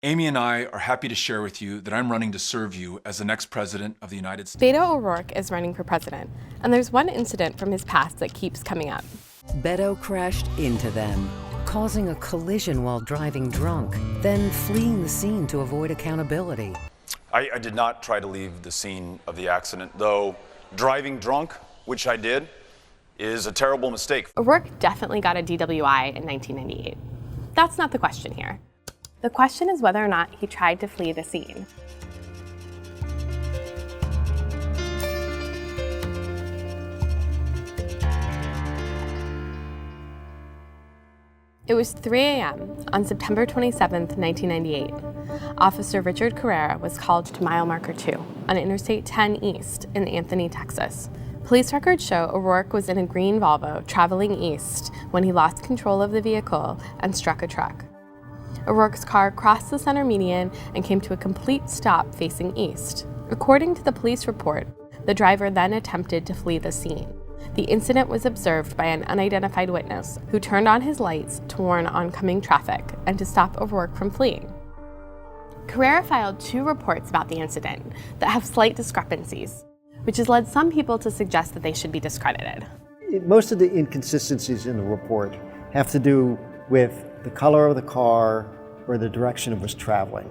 Amy and I are happy to share with you that I'm running to serve you as the next president of the United States. Beto O'Rourke is running for president, and there's one incident from his past that keeps coming up. Beto crashed into them, causing a collision while driving drunk, then fleeing the scene to avoid accountability. I did not try to leave the scene of the accident, though driving drunk, which I did, is a terrible mistake. O'Rourke definitely got a DWI in 1998. That's not the question here. The question is whether or not he tried to flee the scene. It was 3 a.m. on September 27, 1998. Officer Richard Carrera was called to mile marker 2 on Interstate 10 East in Anthony, Texas. Police records show O'Rourke was in a green Volvo traveling east when he lost control of the vehicle and struck a truck. O'Rourke's car crossed the center median and came to a complete stop facing east. According to the police report, the driver then attempted to flee the scene. The incident was observed by an unidentified witness who turned on his lights to warn oncoming traffic and to stop O'Rourke from fleeing. Carrera filed 2 reports about the incident that have slight discrepancies, which has led some people to suggest that they should be discredited. Most of the inconsistencies in the report have to do with the color of the car or the direction it was traveling,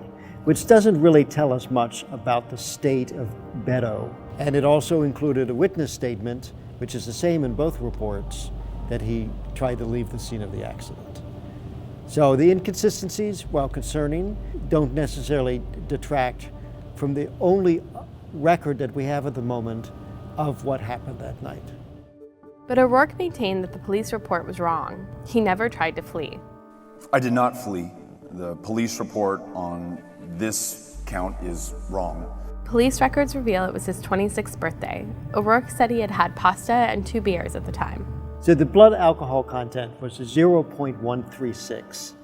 which doesn't really tell us much about the state of Beto. And it also included a witness statement, which is the same in both reports, that he tried to leave the scene of the accident. So the inconsistencies, while concerning, don't necessarily detract from the only record that we have at the moment of what happened that night. But O'Rourke maintained that the police report was wrong. He never tried to flee. I did not flee. The police report on this count is wrong. Police records reveal it was his 26th birthday. O'Rourke said he had had pasta and 2 beers at the time. So the blood alcohol content was 0.136.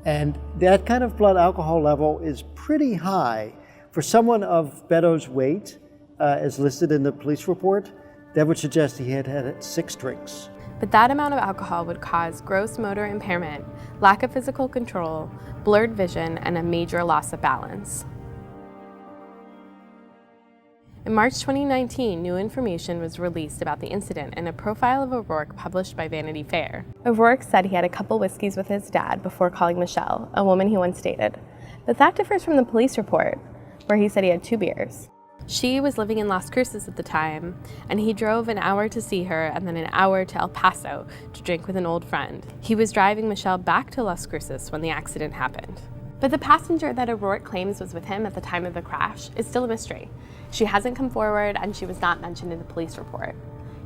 And that kind of blood alcohol level is pretty high. For someone of Beto's weight, as listed in the police report, that would suggest he had had 6 drinks. But that amount of alcohol would cause gross motor impairment, lack of physical control, blurred vision, and a major loss of balance. In March 2019, new information was released about the incident in a profile of O'Rourke published by Vanity Fair. O'Rourke said he had a couple whiskeys with his dad before calling Michelle, a woman he once dated. But that differs from the police report, where he said he had 2 beers. She was living in Las Cruces at the time, and he drove an hour to see her and then an hour to El Paso to drink with an old friend. He was driving Michelle back to Las Cruces when the accident happened. But the passenger that O'Rourke claims was with him at the time of the crash is still a mystery. She hasn't come forward, and she was not mentioned in the police report.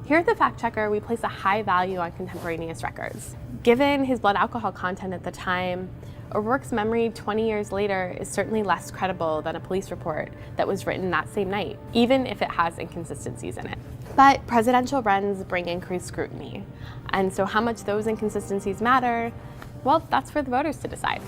Here at The Fact Checker, we place a high value on contemporaneous records. Given his blood alcohol content at the time, O'Rourke's memory 20 years later is certainly less credible than a police report that was written that same night, even if it has inconsistencies in it. But presidential runs bring increased scrutiny, and so how much those inconsistencies matter, well, that's for the voters to decide.